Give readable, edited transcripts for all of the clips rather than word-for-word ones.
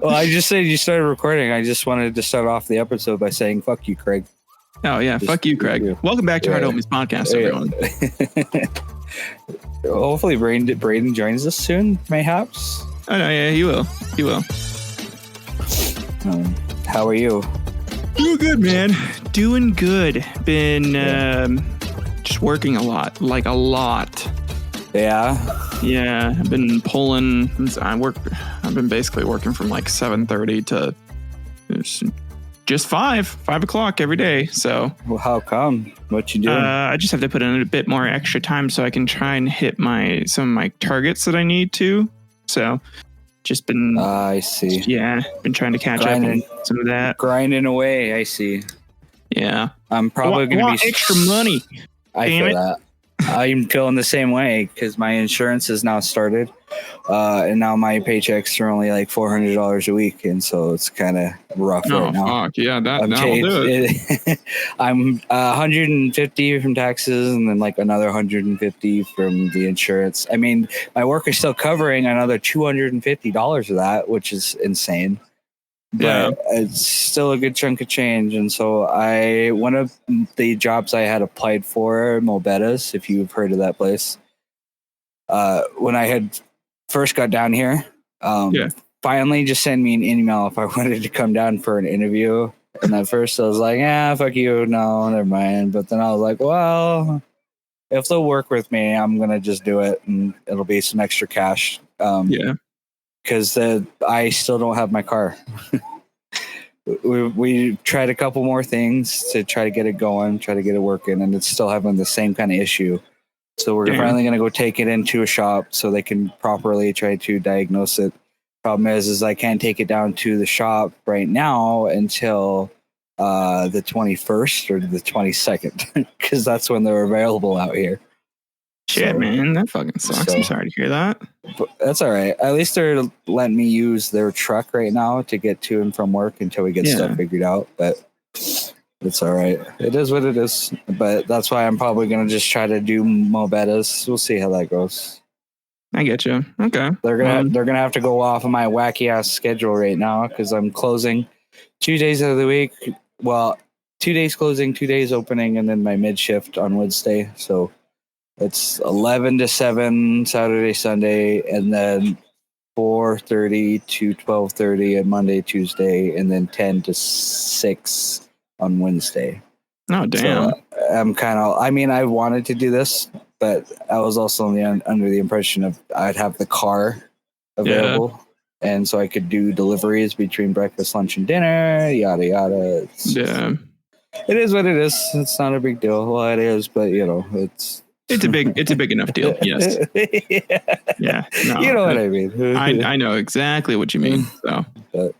Well, I just said you started recording. I just wanted to start off the episode by saying, fuck you, Craig. Oh, yeah. Fuck you, Craig. You. Welcome back to Hard Homies Podcast, everyone. Hopefully Brayden joins us soon, mayhaps. Oh, no, yeah, he will. He will. How are you? Doing good, man. Doing good. Been just working a lot. Like a lot. Yeah? Yeah, I've been pulling. I've been basically working from like 7:30 to just 5 o'clock every day. So, well, how come? What you doing? I just have to put in a bit more extra time so I can try and hit some of my targets that I need to. So, just been. I see. Yeah, been trying to catch up on some of that. Grinding away. I see. Yeah, I'm probably going to be extra money. I feel that. I'm feeling the same way because my insurance has now started, and now my paychecks are only like $400 a week, and so it's kind of rough right now. Fuck. Yeah, that'll do it. I'm 150 from taxes, and then like another 150 from the insurance. I mean, my work is still covering another $250 of that, which is insane. But it's still a good chunk of change. And so one of the jobs I had applied for, Mobetas, if you've heard of that place, when I had first got down here, finally just sent me an email if I wanted to come down for an interview. And at first I was like, fuck you. No, never mind. But then I was like, well, if they'll work with me, I'm going to just do it. And it'll be some extra cash. Because I still don't have my car. we tried a couple more things to try to get it going, try to get it working, and it's still having the same kind of issue. So we're finally going to go take it into a shop so they can properly try to diagnose it. Problem is I can't take it down to the shop right now until the 21st or the 22nd because that's when they're available out here. Shit, man, that fucking sucks. I'm sorry to hear that. But that's all right. At least they're letting me use their truck right now to get to and from work until we get stuff figured out. But it's all right. It is what it is. But that's why I'm probably going to just try to do Mobetas. We'll see how that goes. I get you. Okay. They're gonna have to go off of my wacky ass schedule right now because I'm closing 2 days of the week. Well, 2 days closing, 2 days opening, and then my mid shift on Wednesday. So it's 11 to 7 Saturday, Sunday, and then 4:30 to 12:30 on Monday, Tuesday, and then 10 to 6 on Wednesday. Oh, damn. So I'm kind of, I wanted to do this, but I was also under the impression of I'd have the car available. Yeah. And so I could do deliveries between breakfast, lunch, and dinner, yada, yada. It is what it is. It's not a big deal. Well, it is, but, it's a big enough deal. Yes. Yeah. No, you know what I mean. I know exactly what you mean. So, but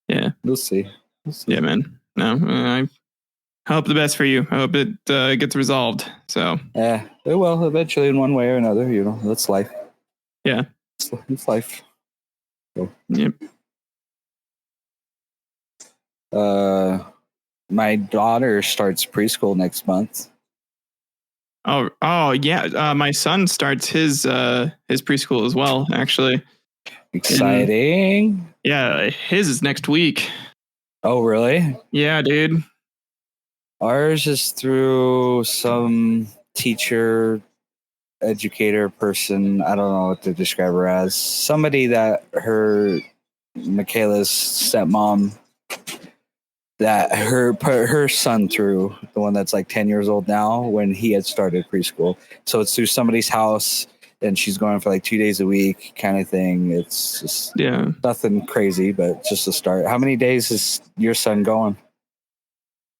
yeah, we'll see. Yeah, man. No, I hope the best for you. I hope it gets resolved. So, yeah, it will eventually in one way or another. That's life. Yeah, it's life. So. Yep. My daughter starts preschool next month. Oh yeah. My son starts his preschool as well, actually. Exciting. His is next week. Oh, really? Yeah, dude. Ours is through some teacher, educator person. I don't know what to describe her as. Somebody that Michaela's stepmom, that put her son through, the one that's like 10 years old now, when he had started preschool. So it's through somebody's house, and she's going for like 2 days a week kind of thing. It's just nothing crazy, but just a start. How many days is your son going?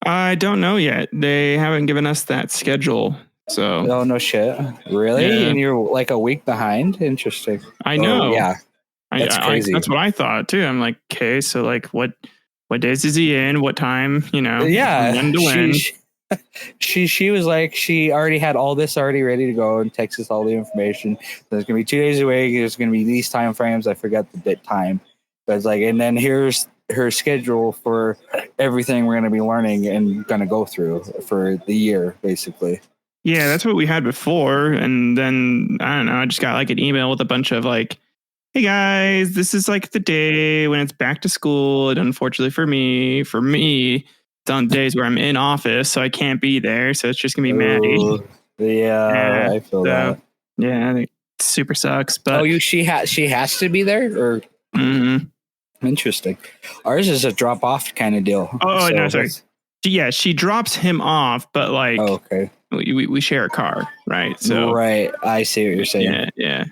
I don't know yet. They haven't given us that schedule. So. Oh, no shit. Really? Yeah. And you're like a week behind? Interesting. I know. Yeah. That's crazy. That's what I thought too. I'm like, okay, so like what days is he in? What time? Yeah. When to when? She was like, she already had all this already ready to go and texts us all the information. There's going to be 2 days away. There's going to be these time frames. I forgot the time. But it's like, and then here's her schedule for everything we're going to be learning and going to go through for the year, basically. Yeah, that's what we had before. And then, I don't know, I just got like an email with a bunch of like hey guys, this is like the day when it's back to school. And unfortunately for me, it's on days where I'm in office, so I can't be there. So it's just gonna be Maddie. Ooh, yeah, I feel that. Yeah, it super sucks. But she has to be there, or interesting. Ours is a drop off kind of deal. Oh, no, sorry. Yeah, she drops him off, but like, okay, we share a car, right? So right, I see what you're saying. Yeah.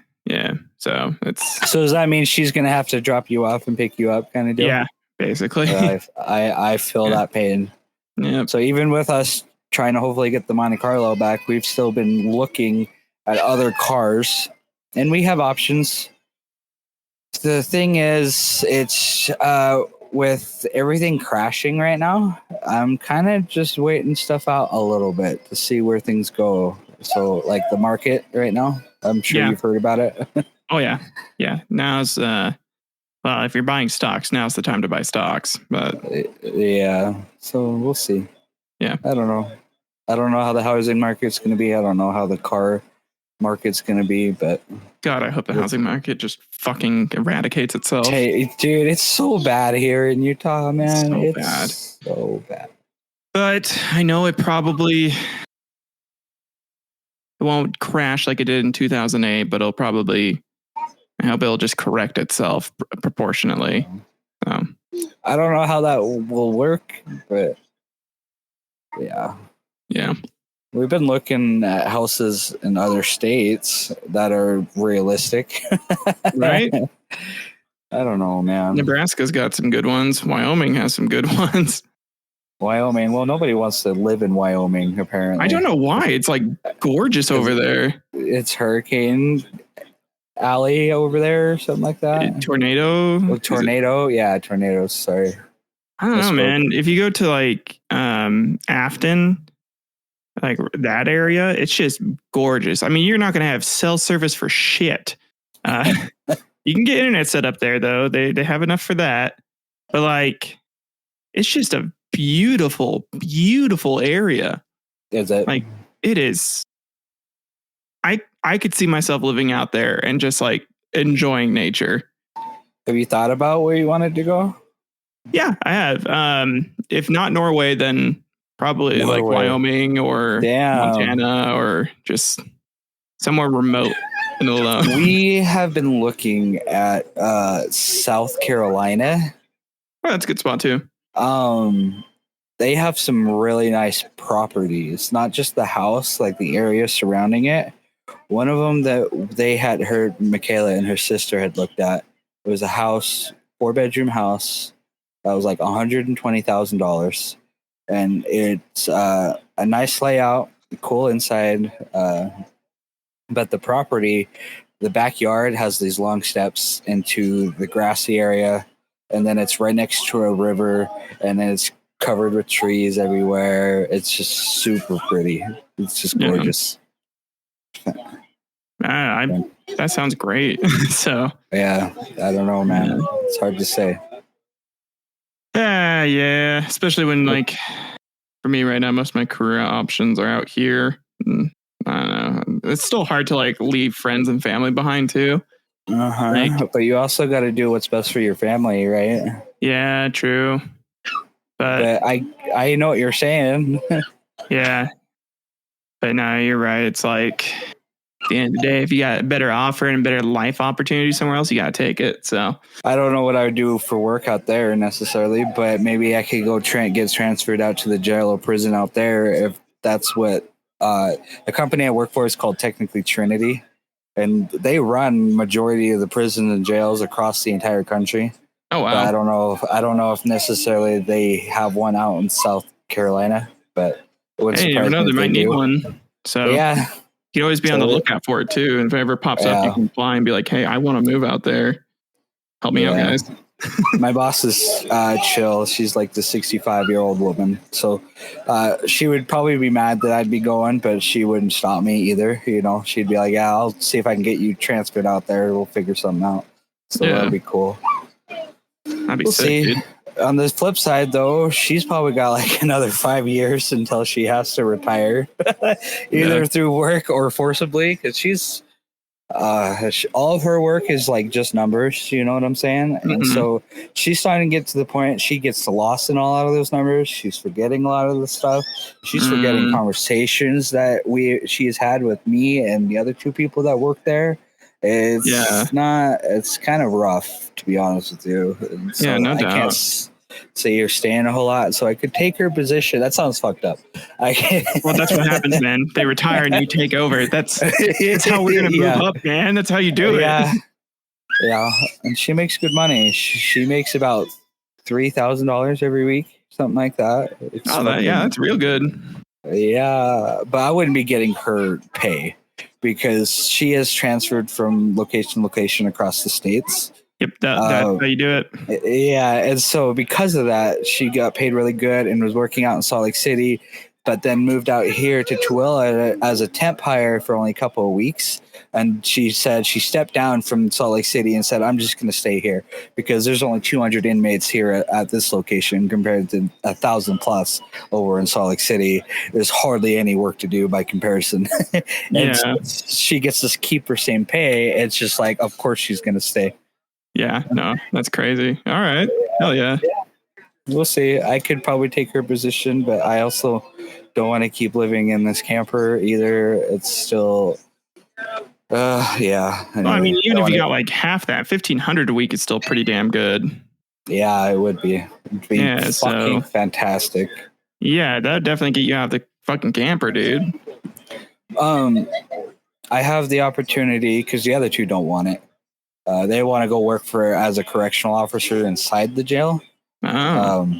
So does that mean she's gonna have to drop you off and pick you up, kind of deal? Yeah, basically. I feel that pain. Yeah. So even with us trying to hopefully get the Monte Carlo back, we've still been looking at other cars, and we have options. The thing is, it's with everything crashing right now, I'm kind of just waiting stuff out a little bit to see where things go. So, like the market right now, I'm sure you've heard about it. Oh yeah. Now's well, if you're buying stocks, now's the time to buy stocks. But yeah, so we'll see. Yeah, I don't know how the housing market's going to be. I don't know how the car market's going to be, but God, I hope the housing market just fucking eradicates itself. Hey, dude, it's so bad here in Utah, man. It's so bad. But I know it probably won't crash like it did in 2008, but I hope it'll just correct itself proportionately. I don't know how that will work, but yeah. We've been looking at houses in other states that are realistic. Right? I don't know, man. Nebraska's got some good ones. Wyoming has some good ones. Wyoming. Well, nobody wants to live in Wyoming, apparently. I don't know why. It's like gorgeous over there. It's Hurricane Alley over there or something like that. Tornado? Tornado? Yeah, tornadoes. Sorry. I don't know, man. If you go to like Afton, like that area, it's just gorgeous. I mean, you're not going to have cell service for shit. You can get internet set up there, though. They have enough for that. But like, it's just a beautiful, beautiful area. Is it? Like, it is. I could see myself living out there and just like enjoying nature. Have you thought about where you wanted to go? Yeah, I have. If not Norway, then probably like Wyoming or Montana or just somewhere remote and alone. We have been looking at South Carolina. Oh, that's a good spot too. They have some really nice properties, not just the house, like the area surrounding it. One of them that they had heard Michaela and her sister had looked at, it was a house, 4-bedroom house that was like $120,000, and it's a nice layout, cool inside, but the property, the backyard has these long steps into the grassy area, and then it's right next to a river, and then it's covered with trees everywhere. It's just super pretty. It's just gorgeous. That sounds great. So yeah, I don't know, man. It's hard to say. Yeah, especially when like for me right now, most of my career options are out here. I don't know. It's still hard to like leave friends and family behind too. But you also got to do what's best for your family, right? Yeah, true. But I know what you're saying. Yeah. But no, you're right. It's like at the end of the day, if you got a better offer and a better life opportunity somewhere else, you got to take it. So I don't know what I would do for work out there necessarily, but maybe I could go get transferred out to the jail or prison out there if that's what the company I work for is called technically Trinity, and they run majority of the prisons and jails across the entire country. Oh wow! But I don't know if necessarily they have one out in South Carolina, but it wouldn't you never know. They might need one. So yeah. You can always be on the lookout for it too. And if it ever pops up, you can fly and be like, hey, I want to move out there. Help me out, guys. My boss is chill. She's like the 65-year-old woman. So she would probably be mad that I'd be going, but she wouldn't stop me either. You know, she'd be like, yeah, I'll see if I can get you transferred out there. We'll figure something out. So that'd be cool. That'd be sick, dude. On the flip side, though, she's probably got like another 5 years until she has to retire, either through work or forcibly, because she's All of her work is like just numbers, you know what I'm saying? And Mhm. so she's starting to get to the point she gets lost in a lot of those numbers. She's forgetting a lot of the stuff. She's forgetting conversations that she has had with me and the other two people that work there. It's kind of rough, to be honest with you. And so Yeah, no I can't doubt. say you're staying a whole lot, so I could take her position. That sounds fucked up. I can't. Well, that's what happens, man. They retire and you take over. That's how we're gonna move up, man. That's how you do it. Yeah, and she makes good money. She makes about $3,000 every week, something like that. That's real good. Yeah, but I wouldn't be getting her pay because she has transferred from location to location across the states. Yep, that's how you do it. Yeah, and so because of that, she got paid really good and was working out in Salt Lake City, but then moved out here to Tooele as a temp hire for only a couple of weeks. And she said she stepped down from Salt Lake City and said, I'm just going to stay here because there's only 200 inmates here at this location compared to 1,000 plus over in Salt Lake City. There's hardly any work to do by comparison. And so she gets to keep her same pay. It's just like, of course she's going to stay. Yeah, no, that's crazy. All right. Hell yeah. We'll see. I could probably take her position, but I also don't want to keep living in this camper either. It's still, yeah. Anyway, well, I mean, even if you got like half that, 1,500 a week is still pretty damn good. Yeah, it would be. It'd be fucking fantastic. Yeah, that would definitely get you out of the fucking camper, dude. I have the opportunity because the other two don't want it. They want to go work as a correctional officer inside the jail. Oh.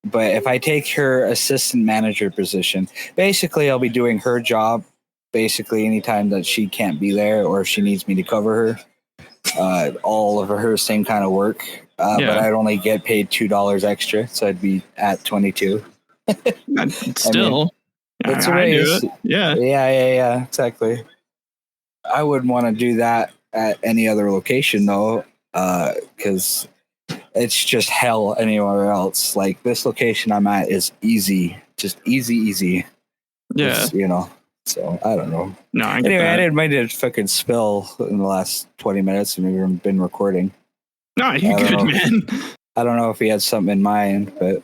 But if I take her assistant manager position, basically I'll be doing her job basically anytime that she can't be there or if she needs me to cover her. All of her same kind of work. But I'd only get paid $2 extra, so I'd be at 22. Still, it's a raise. Yeah, exactly. I wouldn't want to do that at any other location though, because it's just hell anywhere else. Like this location I'm at is easy, just easy. Yeah, you know. So I don't know. No, I didn't mind it fucking spill in the last 20 minutes, and we've been recording. No, you're good, man. I don't know if he had something in mind, but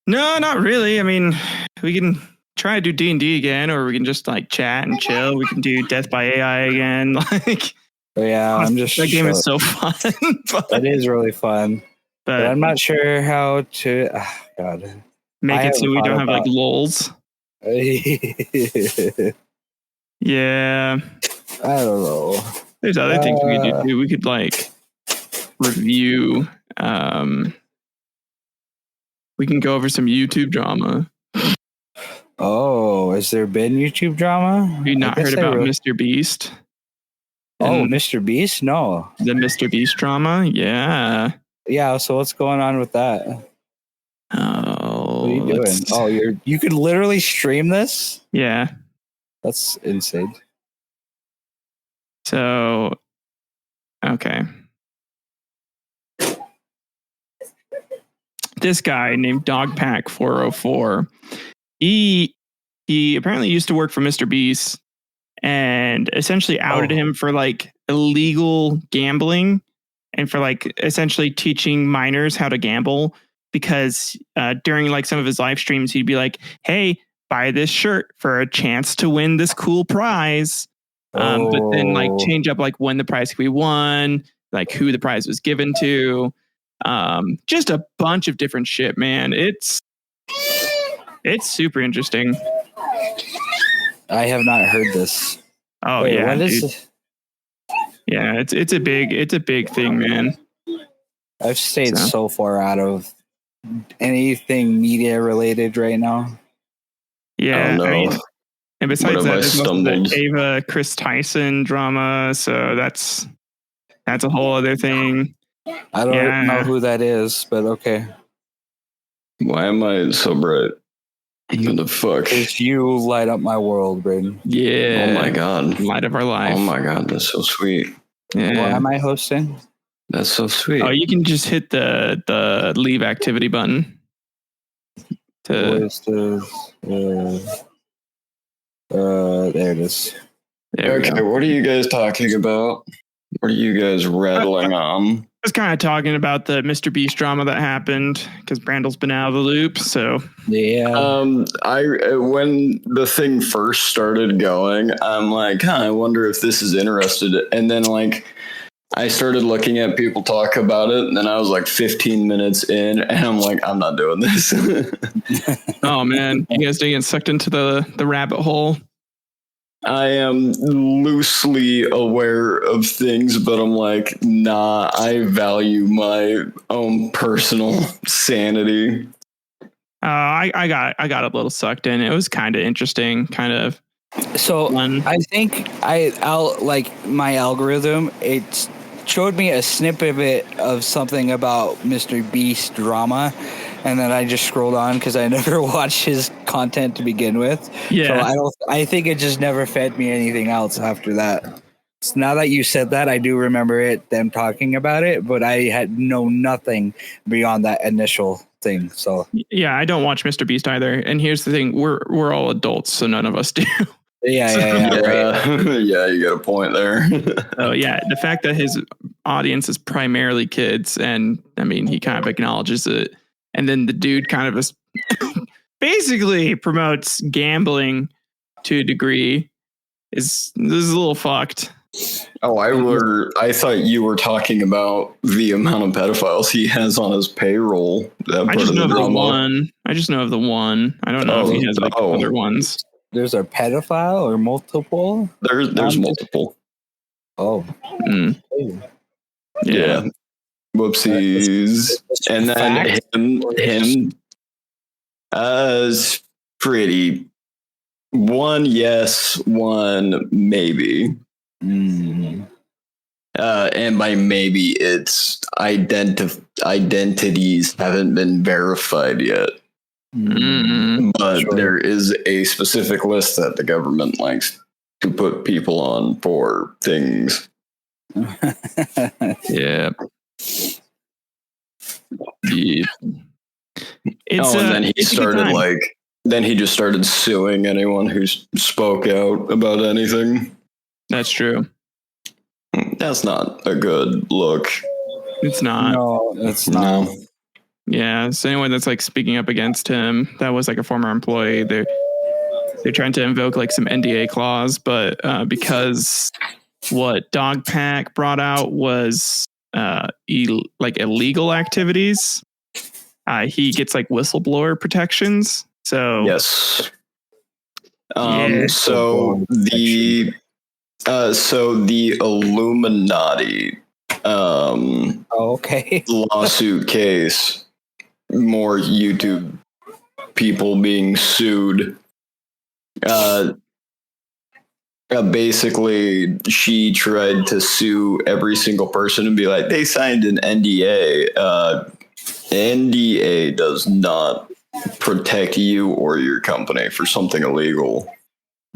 no, not really. I mean, we can try to do D&D again, or we can just like chat and chill. We can do Death by AI again. Like, yeah, that game is so fun. It is really fun, but I'm not sure how to. God, make it so we don't have like lulls. Yeah, I don't know. There's other things we could do. We could like review. We can go over some YouTube drama. Oh, has there been YouTube drama? Have you not heard about Mr. Beast? Oh, Mr. Beast? No. The Mr. Beast drama? Yeah. Yeah, so what's going on with that? Oh, what are you doing? Oh, you could literally stream this? Yeah. That's insane. So, okay. This guy named Dogpack 404, he apparently used to work for Mr. Beast and essentially outed him for like illegal gambling and for like essentially teaching minors how to gamble because during like some of his live streams, he'd be like, hey, buy this shirt for a chance to win this cool prize. But then like change up like when the prize could be won, like who the prize was given to. Just a bunch of different shit, man. It's super interesting. I have not heard this. Oh, wait, yeah, what is this? Yeah, it's a big thing, man. I've stayed so far out of anything media related right now. Yeah, I mean, and besides that, there's also the Ava Chris Tyson drama, so that's a whole other thing. I don't know who that is, but okay. Why am I so bright? What the fuck? Because you light up my world, Brayden. Yeah. Oh my god. Light of our life. Oh my god, that's so sweet. Yeah. Why am I hosting? That's so sweet. Oh, you can just hit the leave activity button. Where's the there it is. Okay, what are you guys talking about? What are you guys rattling on? I was kind of talking about the Mr. Beast drama that happened because Brandle's been out of the loop. So Yeah. I when the thing first started going, I'm like, I wonder if this is interested. And then like I started looking at people talk about it, and then I was like 15 minutes in, and I'm like, I'm not doing this. oh man, you guys didn't get sucked into the rabbit hole. I am loosely aware of things, but I'm like, nah, I value my own personal sanity. I got a little sucked in. It was kind of interesting, kind of. So fun. I think I'll like my algorithm. It showed me a snippet of something about Mr. Beast drama, and then I just scrolled on because I never watched his content to begin with. Yeah. So I think it just never fed me anything else after that. So now that you said that, I do remember them talking about it, but I had nothing beyond that initial thing. So yeah, I don't watch Mr. Beast either. And here's the thing: we're all adults, so none of us do. Yeah, right. Yeah, you got a point there. So yeah, the fact that his audience is primarily kids, and I mean, he kind of acknowledges it, and then the dude kind of basically promotes gambling to a degree. This is a little fucked. Oh, I thought you were talking about the amount of pedophiles he has on his payroll. I just know of the one. I just know of the one. I don't know if he has like other ones. There's a pedophile or multiple? There's multiple. Oh. Mm. Yeah. Whoopsies. And then him is pretty. One yes, one maybe. Mm. And by maybe it's identities haven't been verified yet. Mm. But there is a specific list that the government likes to put people on for things. Yeah. And then he started then he just started suing anyone who spoke out about anything. That's true. That's not a good look. It's not. No, it's not. No. Yeah, so anyone that's like speaking up against him, that was like a former employee, they're trying to invoke like some NDA clause, but because what Dogpack brought out was illegal activities, he gets like whistleblower protections. So yes. Yeah. So the Illuminati okay. lawsuit case, more YouTube people being sued. Basically, she tried to sue every single person and be like, they signed an NDA. NDA does not protect you or your company for something illegal.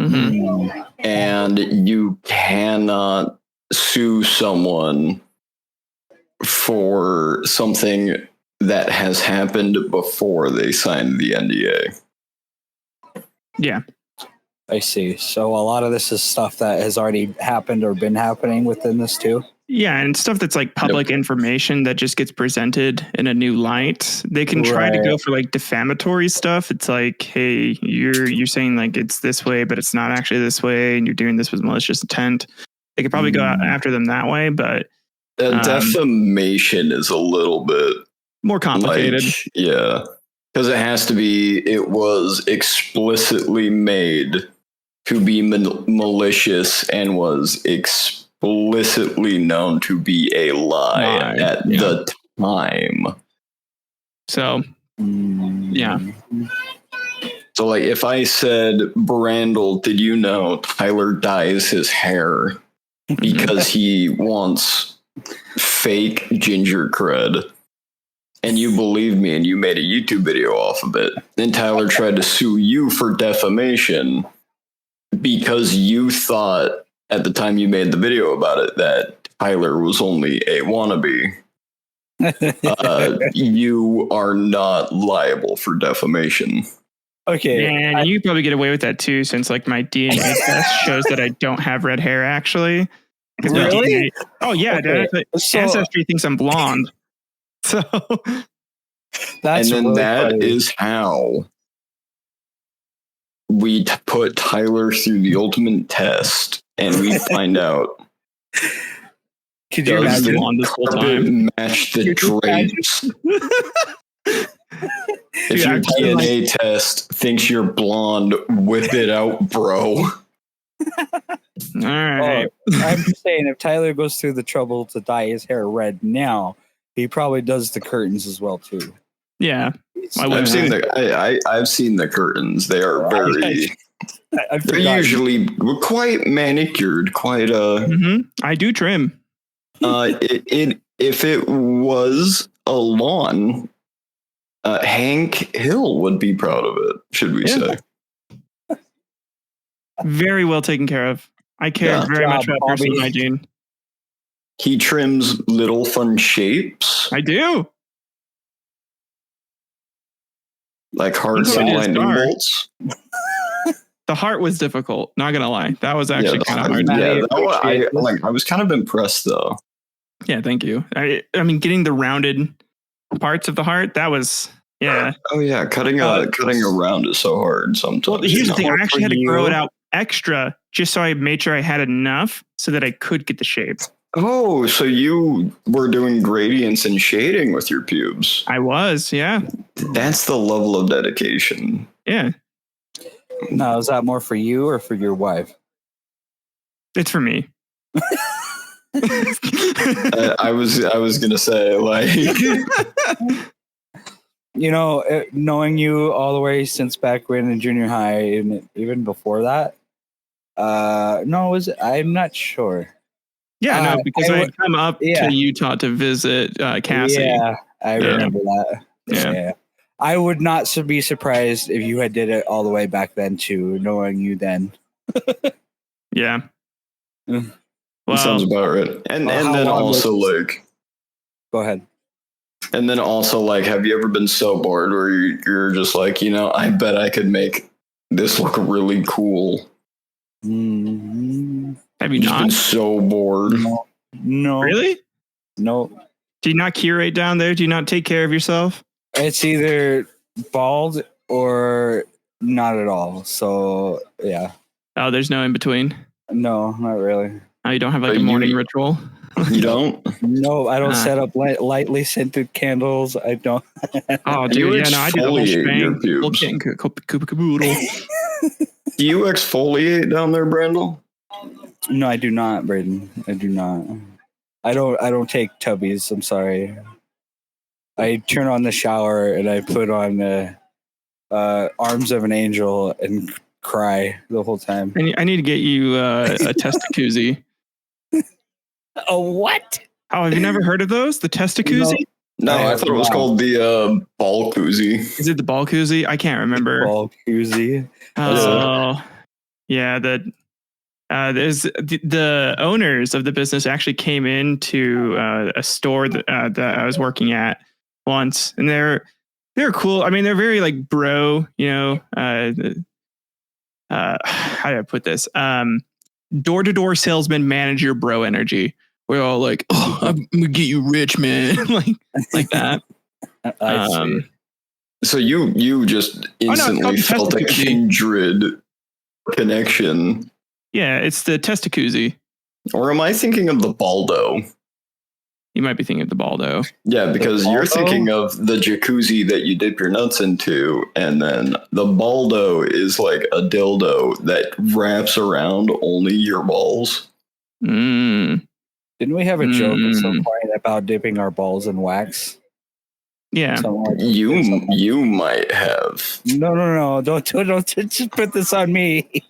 Mm-hmm. And you cannot sue someone for something that has happened before they signed the NDA. Yeah. I see. So a lot of this is stuff that has already happened or been happening within this too. Yeah, and stuff that's like public information that just gets presented in a new light. They can try to go for like defamatory stuff. It's like, hey, you're saying like it's this way, but it's not actually this way, and you're doing this with malicious intent. They could probably go after them that way, but defamation is a little bit more complicated. Yeah, because it was explicitly made to be malicious and was explicitly known to be a lie at the time. So, yeah. So, like, if I said, Brandle, did you know Tyler dyes his hair because he wants fake ginger cred? And you believed me and you made a YouTube video off of it. Then Tyler tried to sue you for defamation because you thought at the time you made the video about it that Tyler was only a wannabe. You are not liable for defamation. Okay. And you probably get away with that too, since like my DNA test shows that I don't have red hair actually. Really? Oh yeah, Okay. so, Ancestry thinks I'm blonde. So that's and then really that funny. is how we put Tyler through the ultimate test, and we find out. Could you Does imagine? blonde this whole carpet time? match the Could you drapes? If your DNA test thinks you're blonde, whip it out, bro. All right. I'm just saying, if Tyler goes through the trouble to dye his hair red now, he probably does the curtains as well too. Yeah. I've seen the curtains. They are very. They're usually quite manicured. Quite I do trim. If it was a lawn, Hank Hill would be proud of it. Should we say? Very well taken care of. I care very much about personal hygiene. He trims little fun shapes. I do. Like hearts and lightning bolts. The heart was difficult. Not gonna lie, that was actually kind of hard. Yeah, I was kind of impressed though. Yeah, thank you. I mean, getting the rounded parts of the heart, that was Oh yeah, cutting around is so hard sometimes. Well, here's the thing: I actually had to grow it out extra just so I made sure I had enough so that I could get the shape. Oh, so you were doing gradients and shading with your pubes? I was, yeah. That's the level of dedication. Yeah. Now, is that more for you or for your wife? It's for me. I was gonna say, like, you know, knowing you all the way since back when in junior high and even before that. I'm not sure. Yeah, no, because I had come up to Utah to visit Cassie. Yeah, I remember that. Yeah. I would not be surprised if you had did it all the way back then too, knowing you then. Yeah. Well, sounds about right. And then also like, go ahead. And then also like, have you ever been so bored where you're just like, you know, I bet I could make this look really cool. Mm-hmm. Have you not been so bored? No. Really? No. Do you not curate down there? Do you not take care of yourself? It's either bald or not at all. So yeah. Oh, there's no in between. No, not really. Oh, you don't have like a morning ritual? You don't? No, I don't set up lightly scented candles. I don't. Oh, dude, I do the whole shebang. Do you exfoliate down there, Brandle? No, I do not, Brayden. I do not. I don't take tubbies. I'm sorry. I turn on the shower and I put on the Arms of an Angel and cry the whole time. I need to get you a testacuzzi. A what? Oh, have you never heard of those? The testacuzzi? No, I thought it was called the ball koozie. Is it the ball koozie? I can't remember. Ball koozie. Oh, yeah. There's the owners of the business actually came into a store that I was working at once, and they're cool. I mean, they're very like bro, you know. How do I put this? Door-to-door salesman manager bro energy. We're all like, oh, I'm gonna get you rich, man. like that. I see. So you just instantly felt a kindred connection. Yeah, it's the testacuzzi. Or am I thinking of the Baldo? You might be thinking of the Baldo. Yeah, because you're thinking of the jacuzzi that you dip your nuts into, and then the Baldo is like a dildo that wraps around only your balls. Mm. Didn't we have a joke at some point about dipping our balls in wax? Yeah, you might have. No! Don't just put this on me.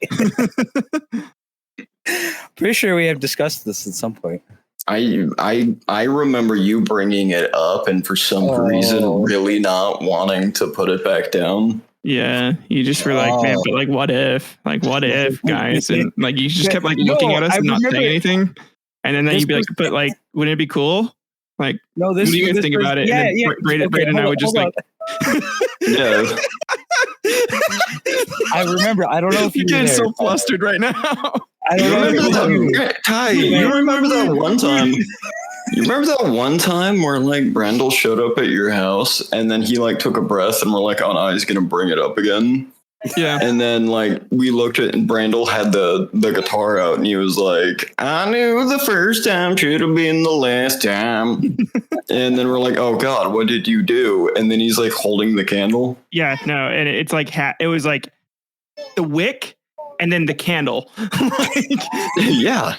Pretty sure we have discussed this at some point. I remember you bringing it up, and for some reason, really not wanting to put it back down. Yeah, you just were like, man, but like, what if, guys, and like you just kept like looking at us and not saying anything, and then you'd be like, but like, wouldn't it be cool? Like, no, what do you guys think about it? Yeah, and then Brayden and I would just like, yeah. I remember. I don't know if you You're were getting there. so flustered right now. I don't know if you Ty, you remember that one time? You remember that one time where like Brandle showed up at your house and then he like took a breath and we're like, oh no, he's gonna bring it up again. Yeah. And then like we looked at and Brandle had the guitar out and he was like, I knew the first time should have been the last time. And then we're like, oh God, what did you do? And then he's like holding the candle. Yeah, no, and it's like it was like the wick and then the candle. Yeah.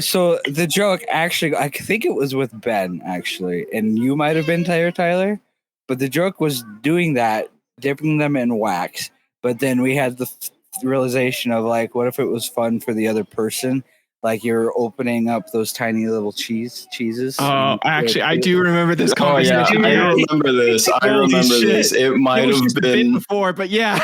So the joke actually, I think it was with Ben actually, and you might have been Tyler, but the joke was doing that, dipping them in wax. But then we had the realization of like, what if it was fun for the other person? Like you're opening up those tiny little cheeses. Oh, actually, I do remember this conversation. Oh, yeah, I remember this. It might have been before, but yeah.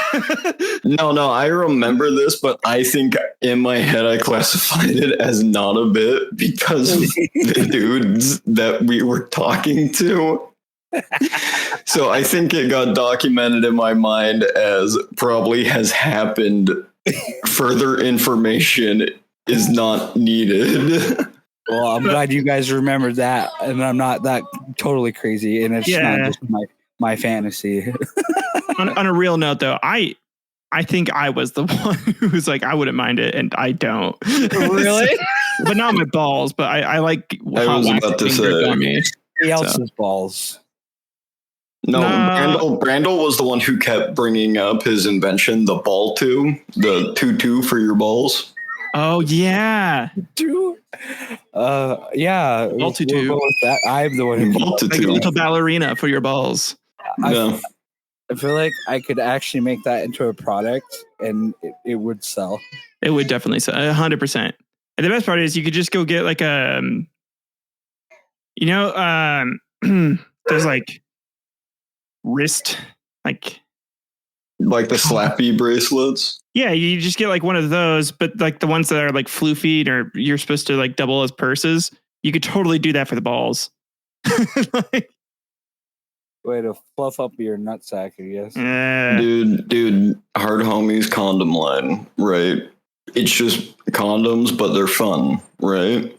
No, I remember this, but I think in my head I classified it as not a bit because the dudes that we were talking to. So I think it got documented in my mind as probably has happened. Further information is not needed. Well, I'm glad you guys remembered that, and I'm not that totally crazy, and it's not just my fantasy. on a real note, though, I think I was the one who was like, I wouldn't mind it, and I don't. Really? But not my balls. But I like. I was about to say somebody else's balls. No, Brandle was the one who kept bringing up his invention, the ball two, the 2-2 for your balls. Oh yeah, yeah. Ball 2-2. I'm the one who like a little ballerina for your balls. I feel like I could actually make that into a product, and it would sell. It would definitely sell, 100%. And the best part is you could just go get like a, there's like wrist like the slappy bracelets. Yeah, you just get like one of those, but like the ones that are like floofied or you're supposed to like double as purses. You could totally do that for the balls. Way to fluff up your nutsack, I guess. Dude, hard homies condom line, right? It's just condoms, but they're fun, right?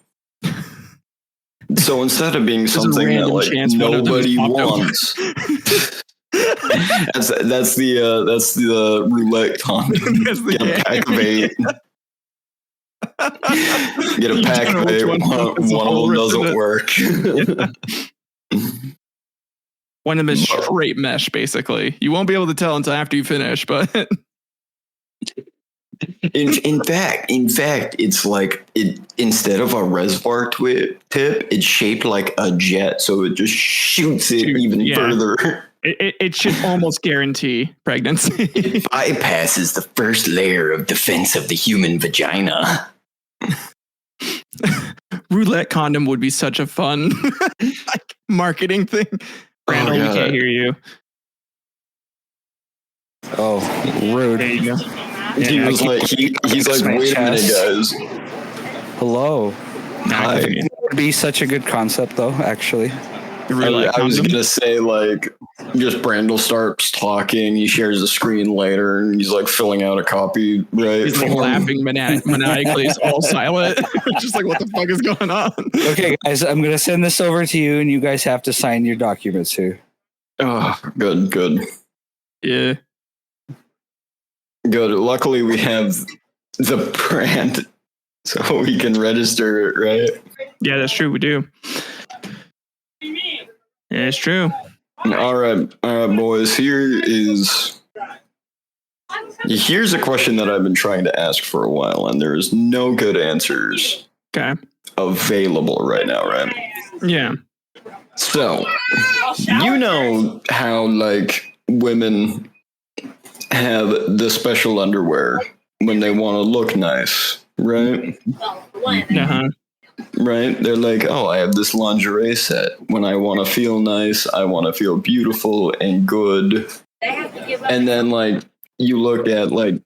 So instead of being something that like nobody wants. That's the roulette condom. Get a pack of 8. Get a pack of 8. One of them doesn't work. One of them is straight mesh, basically. You won't be able to tell until after you finish, but in fact, it's like it instead of a reservoir tip, it's shaped like a jet, so it just shoots it even further. It should almost guarantee pregnancy. It bypasses the first layer of defense of the human vagina. Roulette condom would be such a fun like marketing thing. Brandle, we can't hear you. Oh, rude. There you go. He's like, wait a minute, guys. Hello. Hi. It would be such a good concept, though, actually. I was gonna say, like, just Brandle starts talking. He shares the screen later, and he's like filling out a copy. Right? He's like laughing maniacally. It's all silent. Just like, what the fuck is going on? Okay, guys, I'm gonna send this over to you, and you guys have to sign your documents here. Oh, good. Yeah. Good. Luckily, we have the brand, so we can register it, right? Yeah, that's true. We do. Yeah, it's true. All right, boys. Here's a question that I've been trying to ask for a while, and there's no good answers available right now, right? Yeah. So, you know how like women have the special underwear when they want to look nice, right? Uh-huh. Right? They're like, oh, I have this lingerie set. When I want to feel nice, I want to feel beautiful and good. And then, like, you look at, like,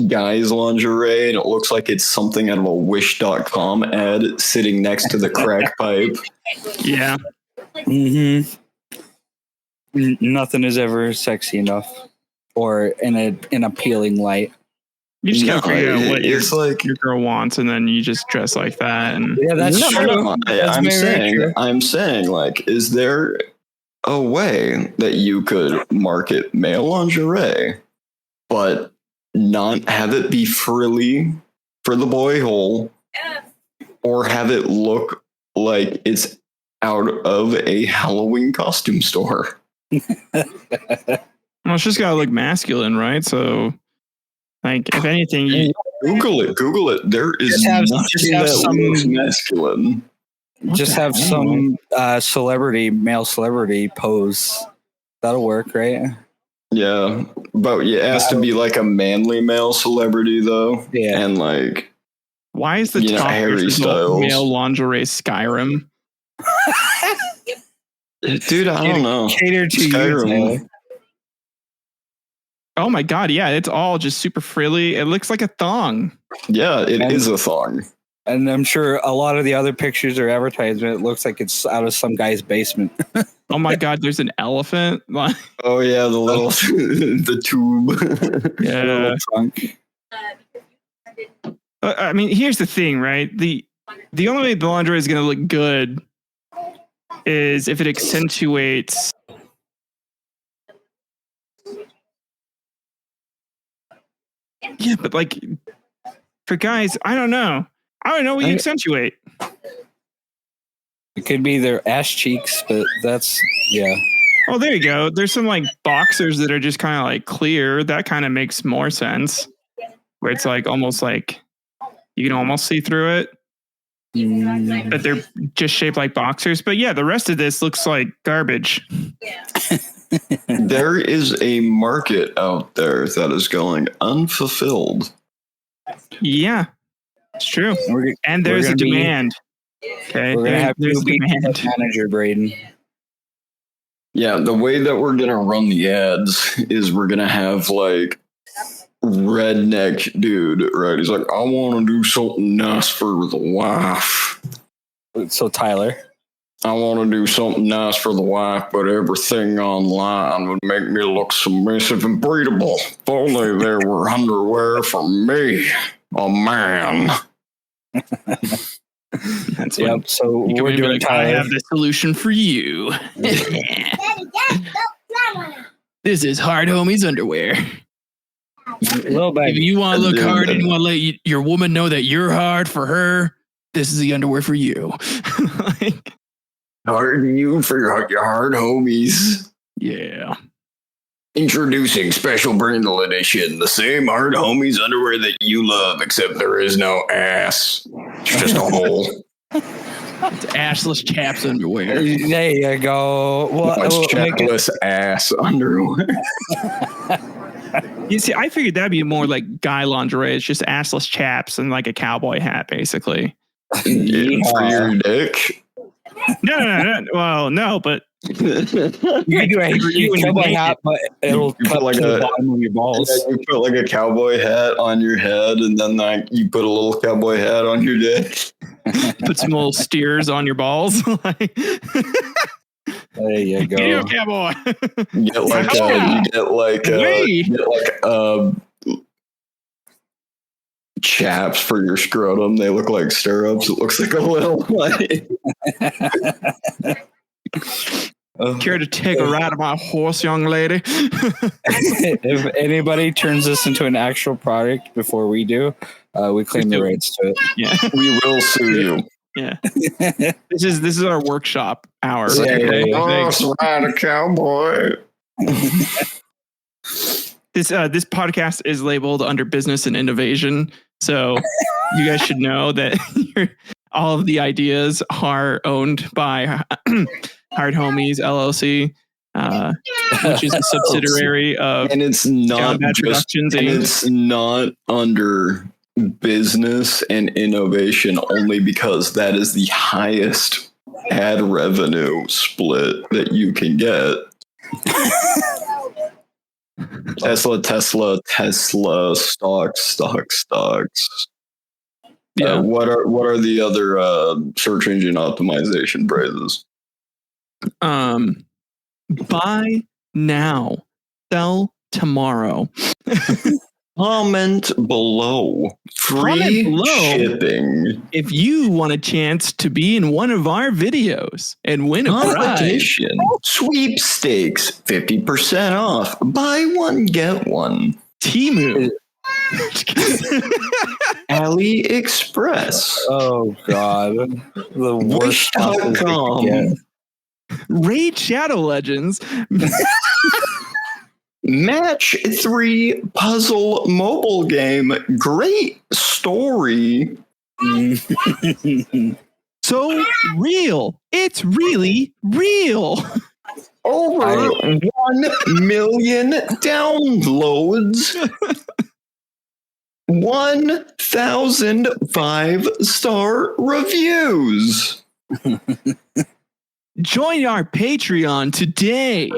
guys' lingerie, and it looks like it's something out of a Wish.com ad sitting next to the crack pipe. Yeah. Mm-hmm. Nothing is ever sexy enough or in an appealing light. You just gotta figure out what it's like your girl wants, and then you just dress like that. And Yeah, that's true. No, That's very true. I'm saying, like, is there a way that you could market male lingerie, but not have it be frilly for the boy hole, or have it look like it's out of a Halloween costume store? well, it's just gotta look masculine, right? So, like, if anything, you Google it. There is nothing that looks masculine. Just have some male celebrity pose. That'll work, right? Yeah, but it has to be like a manly male celebrity, though. Yeah, and like, why is the top Harry Styles male lingerie Skyrim? Dude, I don't know. Cater to Skyrim. you. Oh my god, yeah, it's all just super frilly. It looks like a thong. Yeah, it is a thong. And I'm sure a lot of the other pictures or advertisement, it looks like it's out of some guy's basement. Oh my god, there's an elephant. Oh yeah, the little the tube. Yeah, little trunk. I mean, here's the thing, right? The only way the lingerie is going to look good is if it accentuates. Yeah, but like for guys, I don't know. I don't know what you accentuate. It could be their ass cheeks, but that's Oh, there you go. There's some like boxers that are just kind of like clear. That kind of makes more sense. Where it's like almost like you can almost see through it. But they're just shaped like boxers. But yeah, the rest of this looks like garbage. There is a market out there that is going unfulfilled. Yeah, it's true. And there's a demand. Okay, we're gonna have there's to be manager, Brayden. Yeah, the way that we're gonna run the ads is we're gonna have like redneck dude, right? He's like, I want to do something nice for the wife. So Tyler, I want to do something nice for the wife, but everything online would make me look submissive and breedable. If only there were underwear for me, a man. That's yep. So we're doing. Like, I have the solution for you. This is Hard Homies underwear. If you want to look hard and you want to let your woman know that you're hard for her, this is the underwear for you. Like, hard you for your hard homies. Yeah. Introducing special Brandle edition, the same hard homies underwear that you love, except there is no ass. It's just a hole. It's assless chaps underwear. There you go. Well, it's chapless ass underwear. You see, I figured that'd be more like guy lingerie. It's just assless chaps and like a cowboy hat, basically. Yeah, for your dick? No. Well, no, but you can do a cowboy hat, but it'll cut like the bottom of your balls. Yeah, you put like a cowboy hat on your head, and then like you put a little cowboy hat on your dick. Put some little steers on your balls. There you go. Get you a cowboy. You get like chaps for your scrotum. They look like stirrups. It looks like a little like. Care to take a ride on my horse, young lady? If anybody turns this into an actual product before we do, we claim the rights to it. Yeah, we will sue you. Yeah, this is our workshop hour. Ride a cowboy. This podcast is labeled under business and innovation, so you guys should know that all of the ideas are owned by Hard Homies LLC, which is a subsidiary of, and it's not Productions, and it's not under business and innovation only because that is the highest ad revenue split that you can get. Tesla, stocks. Yeah. What are the other search engine optimization phrases? Buy now, sell tomorrow. Comment below. Free shipping. If you want a chance to be in one of our videos and win a prize. Competition. Sweepstakes. 50% off. Buy one, get one. Temu. AliExpress. Oh God. The worst Wish.com. Raid Shadow Legends. Match 3 puzzle mobile game. Great story. So real. It's really real. Over 1 million downloads. 1,000 5-star reviews. Join our Patreon today.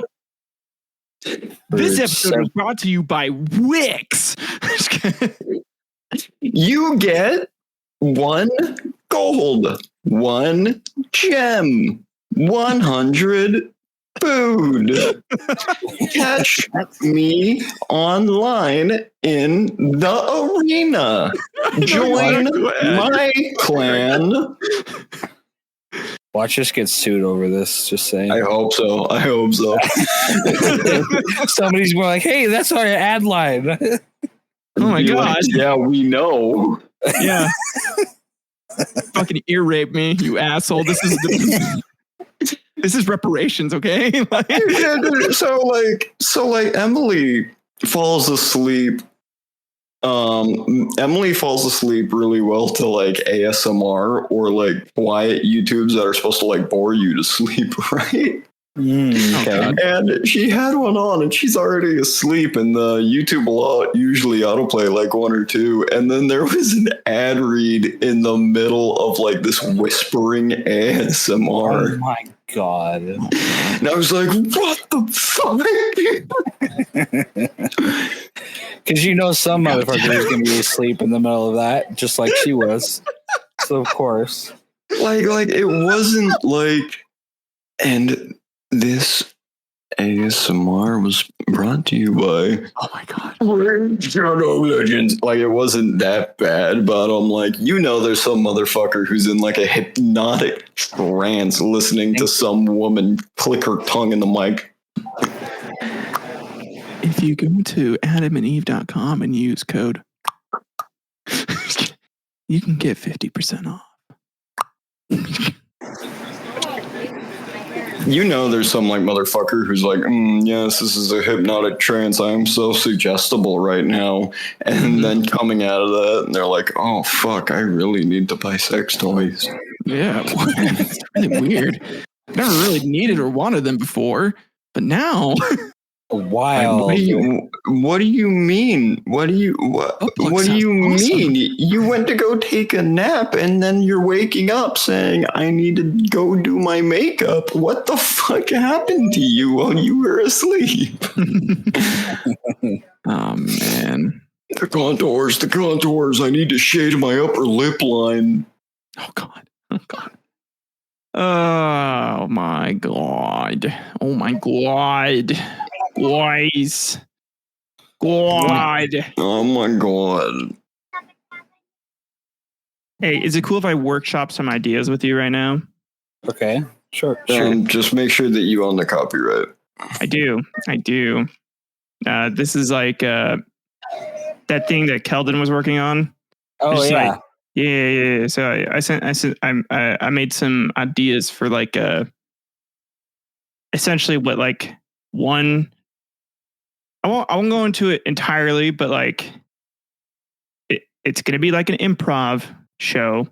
This episode is brought to you by Wix. You get 1 gold, 1 gem, 100 food. Catch me online in the arena. Join my clan. Watch us get sued over this. Just saying. I hope so. Somebody's going like, "Hey, that's our ad line." Oh my God. Yeah, we know. Yeah. Fucking ear rape me, you asshole. This is reparations, okay? So Emily falls asleep. Emily falls asleep really well to like ASMR or like quiet YouTubes that are supposed to like bore you to sleep, right? Okay. And she had one on and she's already asleep, and the YouTube will usually autoplay like 1 or 2, and then there was an ad read in the middle of like this whispering ASMR. Oh my God. And I was like, what the fuck? Because some motherfucker is going to be asleep in the middle of that, just like she was. So of course. Like it wasn't like, and this ASMR was brought to you by, oh my God, Shadow Legends. Like it wasn't that bad, but I'm like, there's some motherfucker who's in like a hypnotic trance listening to some woman click her tongue in the mic. If you go to adamandeve.com and use code, you can get 50% off. There's some like motherfucker who's like, yes, this is a hypnotic trance. I'm so suggestible right now. And then coming out of that, and they're like, oh, fuck, I really need to buy sex toys. Yeah, it's really weird. Never really needed or wanted them before, but now... Wow. What do you mean? What do you mean? You went to go take a nap and then you're waking up saying, I need to go do my makeup. What the fuck happened to you while you were asleep? Oh man. The contours. I need to shade my upper lip line. Oh god. Oh my god. Guys. God. Oh my god. Hey, is it cool if I workshop some ideas with you right now? Okay. Sure. Just make sure that you own the copyright. I do. This is like that thing that Keldon was working on. Oh yeah. Yeah. So I made some ideas for like essentially what like one. I won't go into it entirely, but like it's gonna be like an improv show.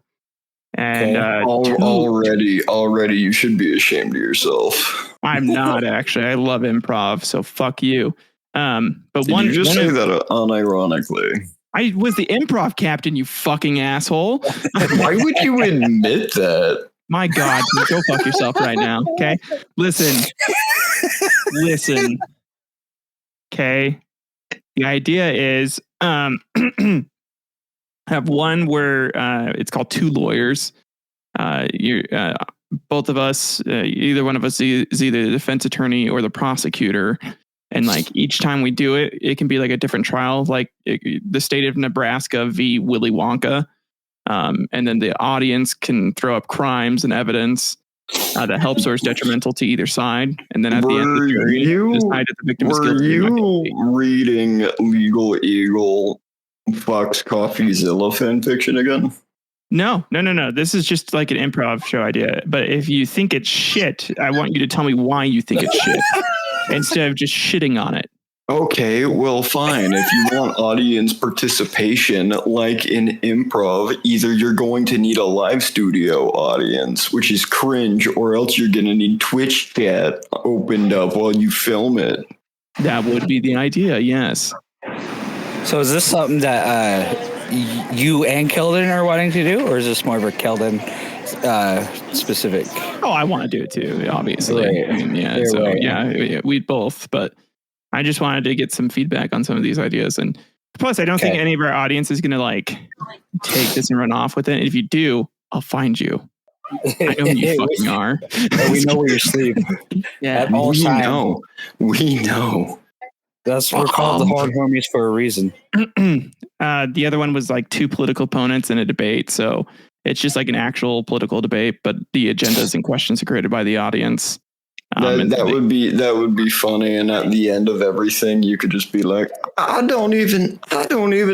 And already you should be ashamed of yourself. I'm not actually. I love improv, so fuck you. But you just say that unironically. I was the improv captain, you fucking asshole. Why would you admit that? My God, go fuck yourself right now. Okay. Listen. Okay. The idea is have one where it's called Two Lawyers. both of us, either one of us is either the defense attorney or the prosecutor. And like each time we do it, it can be like a different trial, like the state of Nebraska v. Willy Wonka. And then the audience can throw up crimes and evidence that helps or is detrimental to either side. And then at the end, the jury decide if the victim is guilty or not guilty. Were you reading Legal Eagle Fox Coffeezilla fan fiction again? No. This is just like an improv show idea. But if you think it's shit, I want you to tell me why you think it's shit instead of just shitting on it. Okay, well, fine. If you want audience participation, like in improv, either you're going to need a live studio audience, which is cringe, or else you're going to need Twitch chat opened up while you film it. That would be the idea, yes. So is this something that you and Keldon are wanting to do, or is this more of a Keldon specific? Oh, I want to do it too, obviously. Right. I mean, yeah. So yeah, we'd both, but I just wanted to get some feedback on some of these ideas. And plus, I don't think any of our audience is going to like take this and run off with it. If you do, I'll find you. I know who you fucking are. We know where you sleep. Yeah, at all times. We know. That's we're called the hard homies for a reason. The other one was like two political opponents in a debate. So it's just like an actual political debate, but the agendas and questions are created by the audience. That would be funny. And at the end of everything, you could just be like, I don't even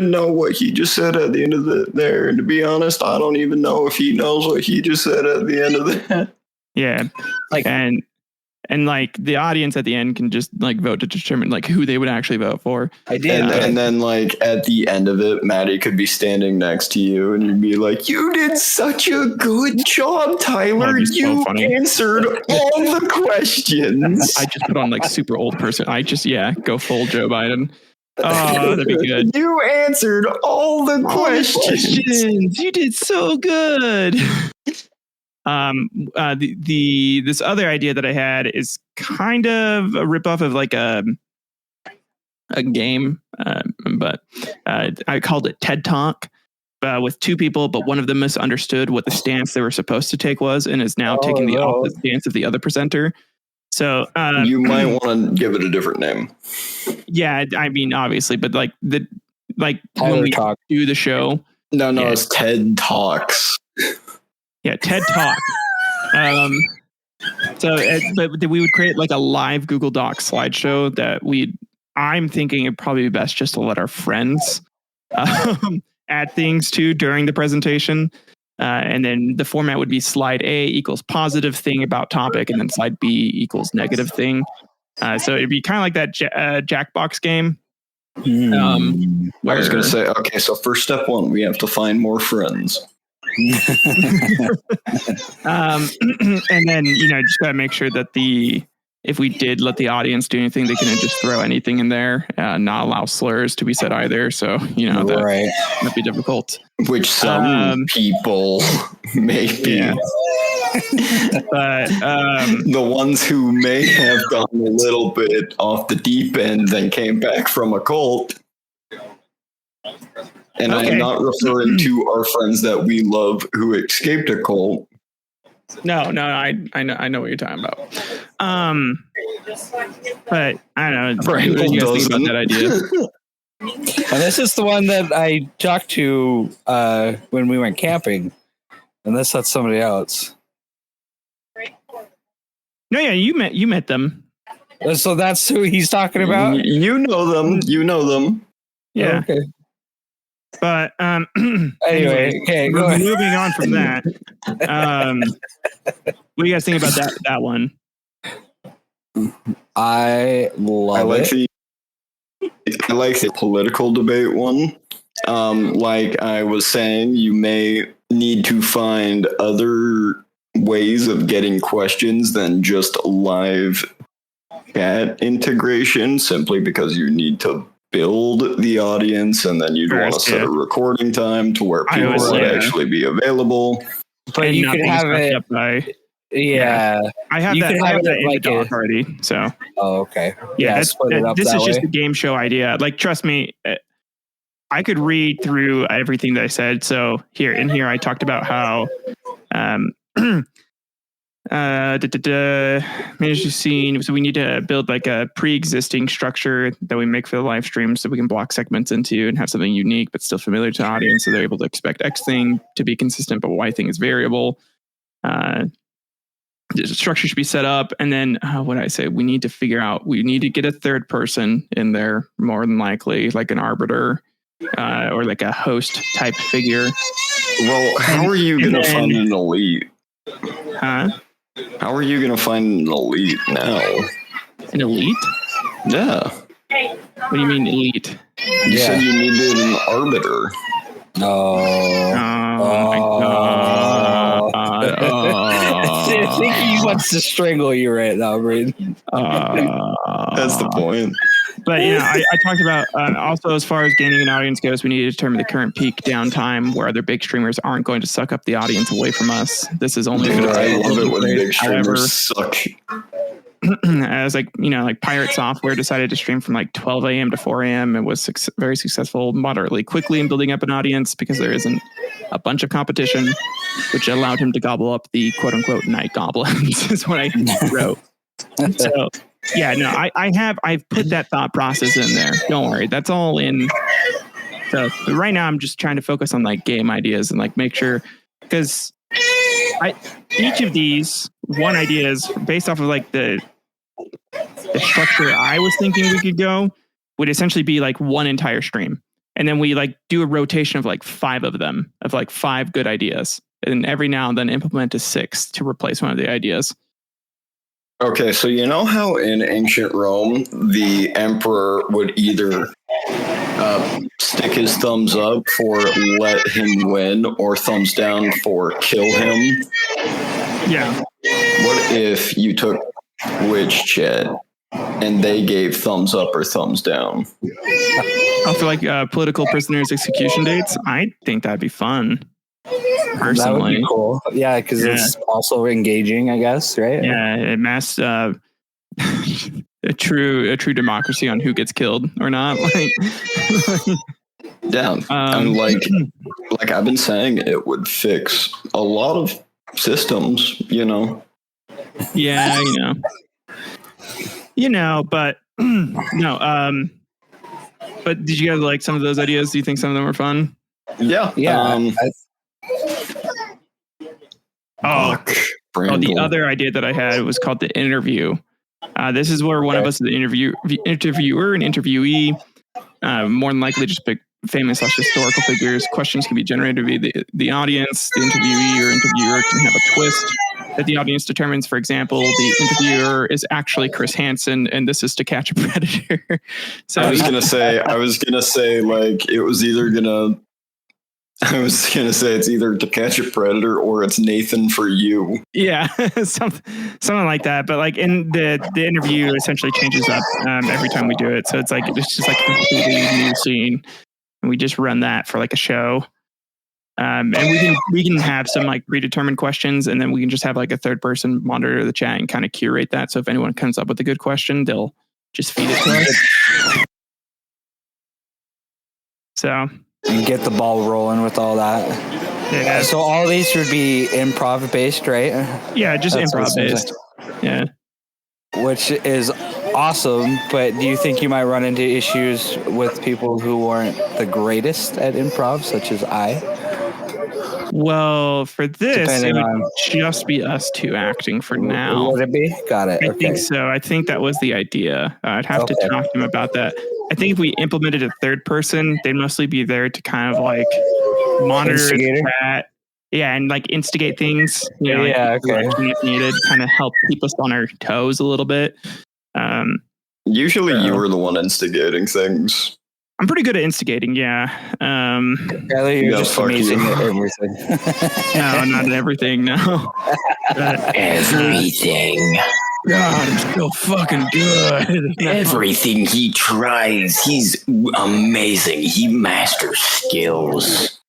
know what he just said at the end of there. And to be honest, I don't even know if he knows what he just said at the end of that. Yeah. Like, and like the audience at the end can just like vote to determine like who they would actually vote for. I did. And then like at the end of it, Maddie could be standing next to you and you'd be like, you did such a good job, Tyler. You answered all the questions. I just put on like super old person. I just, go full Joe Biden. Oh, that'd be good. You answered all the questions. You did so good. This other idea that I had is kind of a ripoff of like a game, but I called it TED Talk with two people, but one of them misunderstood what the stance they were supposed to take was and is now taking the opposite stance of the other presenter. So you might want to give it a different name. Yeah, I mean, obviously, but like Tyler when we Talk. do the show. No, it's TED Talks. Yeah, TED Talk. But we would create like a live Google Docs slideshow that I'm thinking it'd probably be best just to let our friends add things to during the presentation. And then the format would be slide A equals positive thing about topic, and then slide B equals negative thing. So it'd be kind of like that Jackbox game. I was going to say, okay, so first step one, we have to find more friends. And then just gotta make sure that if we did let the audience do anything, they couldn't just throw anything in there, not allow slurs to be said either. So that'd be difficult. Which some people may be. Yeah. But the ones who may have gone a little bit off the deep end then came back from a cult. And I'm not referring to our friends that we love who escaped a cult. No, I know what you're talking about. But I don't know. What do you guys think about that idea? And this is the one that I talked to when we went camping, unless that's somebody else. No, yeah, you met them. So that's who he's talking about. You know them. Yeah. Okay. But anyway, okay, moving on from that. What do you guys think about that one? I like the political debate one. Like I was saying, you may need to find other ways of getting questions than just live chat integration, simply because you need to build the audience, and then you'd want to set a recording time to where people would actually be available. But you could have it. I have that in the doc already. So. Oh, okay. Yeah, this is just a game show idea. Like, trust me, I could read through everything that I said. So here I talked about how Manage the scene. So we need to build like a pre-existing structure that we make for the live stream so we can block segments into and have something unique but still familiar to the audience, so they're able to expect X thing to be consistent but Y thing is variable. The structure should be set up, and then what did I say? We need to figure out. We need to get a third person in there, more than likely, like an arbiter or like a host type figure. Well, how are you going to find an elite? Huh? How are you going to find an elite now? An elite? Yeah. What do you mean elite? You said you needed an arbiter. Oh my God. I think he wants to strangle you right now, Brayden. That's the point. But I talked about also as far as gaining an audience goes, we need to determine the current peak downtime where other big streamers aren't going to suck up the audience away from us. This is only for the I love it when big streamers suck. As like Pirate Software decided to stream from like 12 a.m. to 4 a.m. and was very successful moderately quickly in building up an audience because there isn't a bunch of competition, which allowed him to gobble up the quote unquote night goblins is what I wrote. So I've put that thought process in there. Don't worry, that's all in. So right now I'm just trying to focus on like game ideas and like make sure, because each of these one idea is based off of like the structure I was thinking we could go would essentially be like one entire stream. And then we like do a rotation of like 5 of them, of like 5 good ideas. And every now and then implement a 6th to replace one of the ideas. Okay, so you know how in ancient Rome, the emperor would either stick his thumbs up for let him win or thumbs down for kill him? Yeah. What if you took Twitch chat and they gave thumbs up or thumbs down? Oh, for like political prisoners' execution dates? I think that'd be fun. Personally. That would be cool. Yeah, because it's also engaging, I guess, right? Yeah, it masks a true democracy on who gets killed or not. Yeah, and like I've been saying, it would fix a lot of systems, Yeah, but no. But did you guys like some of those ideas? Do you think some of them were fun? Yeah. The other idea that I had was called the interview. This is where one of us is the interviewer and interviewee. More than likely, just pick famous / historical figures. Questions can be generated via the audience. The interviewee or interviewer can have a twist that the audience determines. For example, the interviewer is actually Chris Hansen, and this is To Catch a Predator. So I was gonna say like it was either gonna. I was gonna say it's either To Catch a Predator or it's Nathan For You. Yeah, something like that. But like in the interview, essentially changes up every time we do it. So it's just like a completely new scene, and we just run that for like a show. And we can have some like predetermined questions, and then we can just have like a third person monitor the chat and kind of curate that. So if anyone comes up with a good question, they'll just feed it to us. So. And get the ball rolling with all that. Yeah. So all these would be improv based, right? Yeah, just improv based. Yeah. Which is awesome, but do you think you might run into issues with people who aren't the greatest at improv, such as I? Well, for this, it would just be us 2 acting for now. Would it be? Got it. I think so. I think that was the idea. I'd have to talk to him about that. I think if we implemented a third person, they'd mostly be there to kind of like monitor the chat. Yeah, and like instigate things. If needed, kind of help keep us on our toes a little bit. Usually you were the one instigating things. I'm pretty good at instigating, yeah. Tyler, you're just amazing at everything. No, not everything, no. Everything. God, I'm so fucking good. Everything he tries, he's amazing. He masters skills.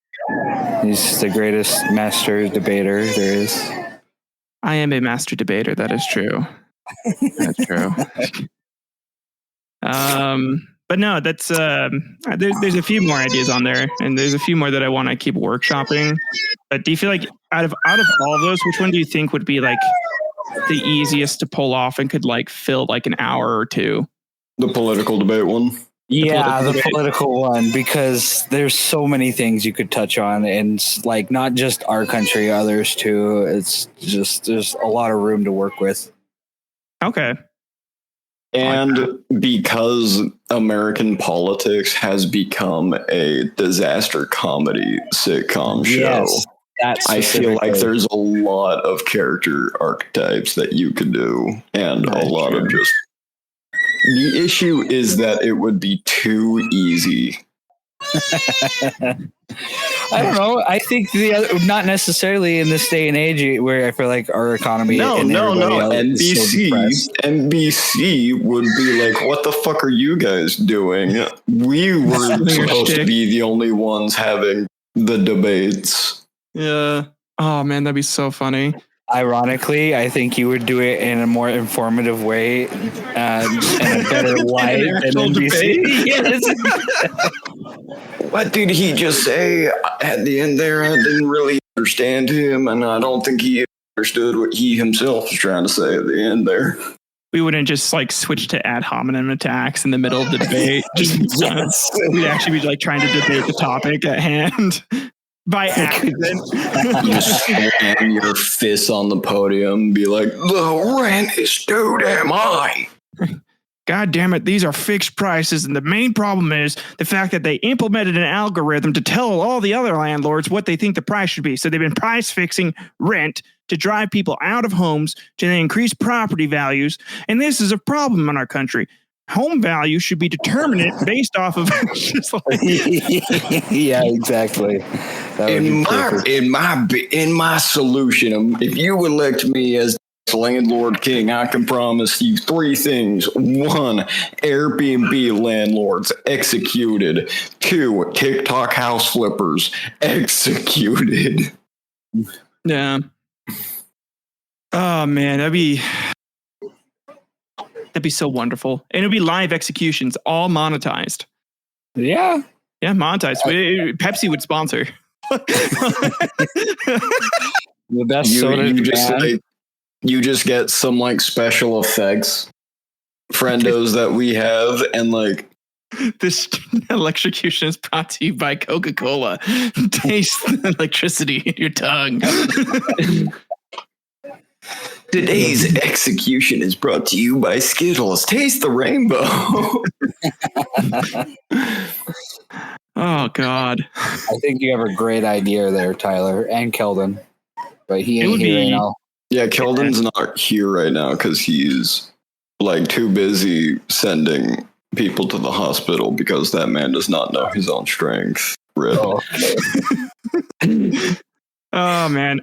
He's the greatest master debater there is. I am a master debater, that is true. That's true. But no, that's there's a few more ideas on there, and there's a few more that I want to keep workshopping. But do you feel like out of all of those, which one do you think would be like the easiest to pull off and could like fill like an hour or two. The political debate one. The political one, because there's so many things you could touch on, and like not just our country, others too. It's just there's a lot of room to work with. Okay. And because American politics has become a disaster comedy sitcom show, I feel like there's a lot of character archetypes that you could do, and a lot of just. The issue is that it would be too easy. I don't know. I think not necessarily in this day and age where I feel like our economy. No. NBC would be like, "What the fuck are you guys doing? We were supposed to be the only ones having the debates." Yeah. Oh man, that'd be so funny. Ironically, I think you would do it in a more informative way and a better light than NBC. Yes. What did he just say at the end there? I didn't really understand him, and I don't think he understood what he himself was trying to say at the end there. We wouldn't just like switch to ad hominem attacks in the middle of the debate. We'd actually be like trying to debate the topic at hand. By accident. You slam your fists on the podium, be like, "The rent is too damn high." God damn it, these are fixed prices, and the main problem is the fact that they implemented an algorithm to tell all the other landlords what they think the price should be. So they've been price fixing rent to drive people out of homes to then increase property values. And this is a problem in our country. Home value should be determined based off of just like yeah, exactly. In my solution, if you elect me as landlord king, I can promise you 3 things. 1, Airbnb landlords executed. 2, TikTok house flippers executed. Yeah. Oh man, that'd be so wonderful. And it'd be live executions, all monetized. Yeah. Yeah, monetized. Pepsi would sponsor. The best soda. You just get some like special effects friendos that we have, and like this electrocution is brought to you by Coca-Cola. Taste the electricity in your tongue. Today's execution is brought to you by Skittles. Taste the rainbow. Oh God. I think you have a great idea there, Tyler, and Keldon. But he ain't here right now. Yeah, Keldon's not here right now because he's like too busy sending people to the hospital because that man does not know his own strength. Rip. Oh, okay. Oh man.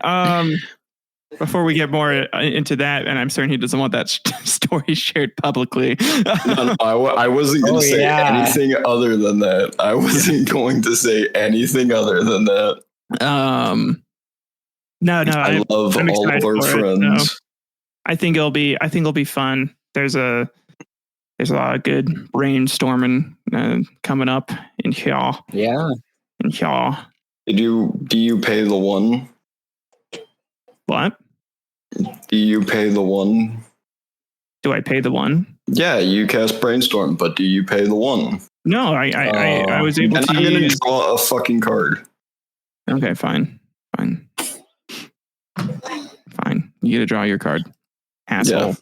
Before we get more into that, and I'm certain he doesn't want that story shared publicly. No, I wasn't going to say anything other than that. I wasn't going to say anything other than that. No, I love all of our friends. No. I think it'll be fun. There's a lot of good brainstorming coming up in here. Yeah. In here. Do you pay the one? What? Do you pay the one? Do I pay the one? Yeah, you cast brainstorm, but do you pay the one? No, I was able to. I'm going to draw a fucking card. Okay, fine. You get to draw your card, asshole. Yeah.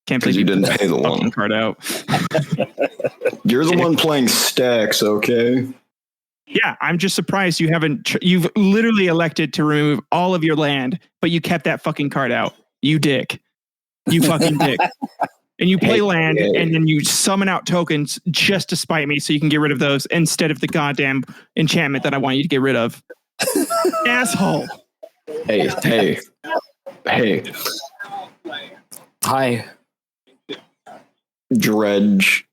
Can't believe you didn't pay the one card out. You're the one playing stacks, okay? Yeah, I'm just surprised you haven't. You've literally elected to remove all of your land, but you kept that fucking card out. You dick. You fucking dick. And you play land, and then you summon out tokens just to spite me, so you can get rid of those instead of the goddamn enchantment that I want you to get rid of. Asshole. Hey. Hi. Dredge.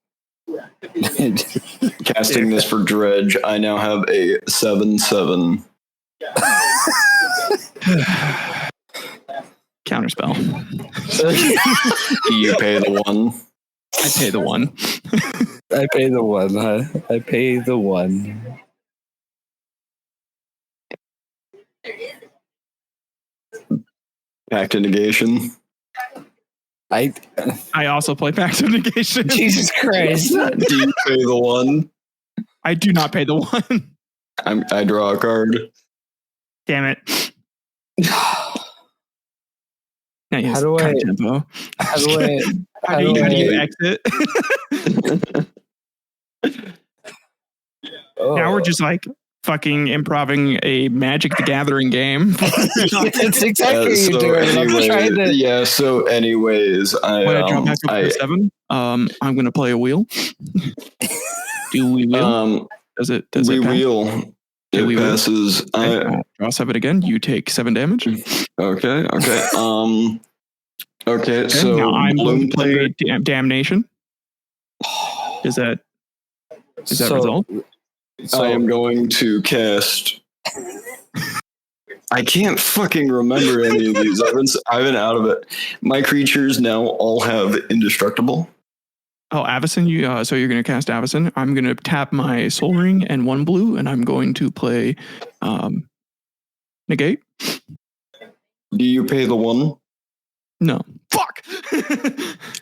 Casting this for Dredge, I now have a 7/7. Counterspell. Do you pay the one? I pay the one. I pay the one, huh? I pay the one. Pact of negation. I also play Pact of Negation. Jesus Christ. Do you pay the one? I do not pay the one. I draw a card. Damn it. Now How do I? tempo. How do I? How do you exit? Now we're just like fucking improving a Magic the Gathering game. That's exactly what you're doing. Anyway, I'm trying to... Yeah, so anyways, when I drop back up to 7, I'm going to play a wheel. Do we wheel? Does it wheel. It passes. Okay. Draw 7 again. You take 7 damage. Okay. Okay, so now I'm balloon going to play Damnation. Is that result? So I am going to cast. I can't fucking remember any of these. I've been out of it. My creatures now all have indestructible. Oh, Avacyn, so you're going to cast Avacyn. I'm going to tap my Soul Ring and 1 blue, and I'm going to play Negate. Do you pay the 1? No. Fuck!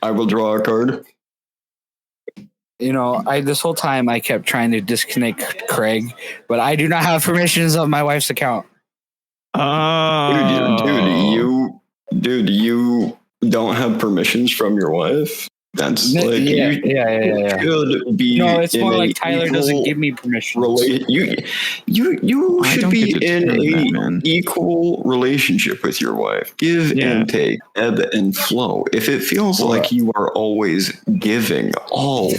I will draw a card. This whole time I kept trying to disconnect Craig, but I do not have permissions of my wife's account. Dude, you don't have permissions from your wife? That's like yeah. should be. No, it's more like Tyler doesn't give me permission. You should be in an equal relationship with your wife. Give and take, ebb and flow. If it feels like you are always giving all,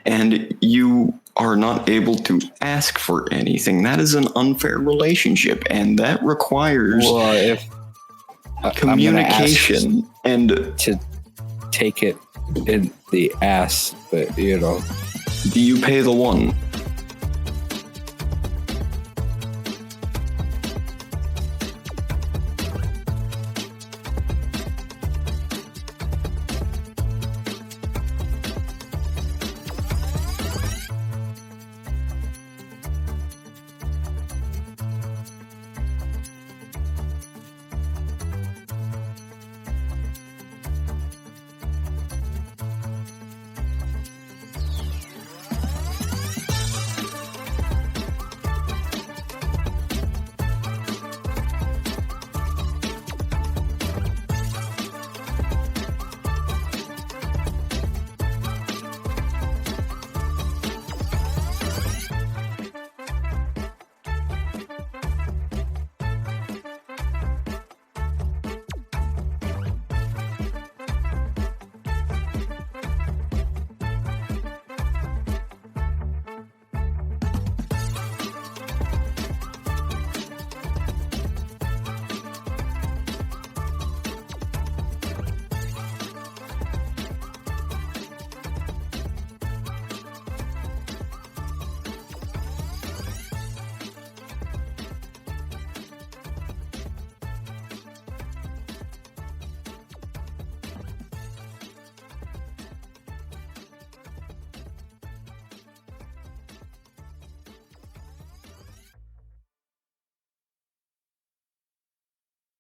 and you are not able to ask for anything, that is an unfair relationship, and that requires communication and to take it in the ass, but Do you pay the 1?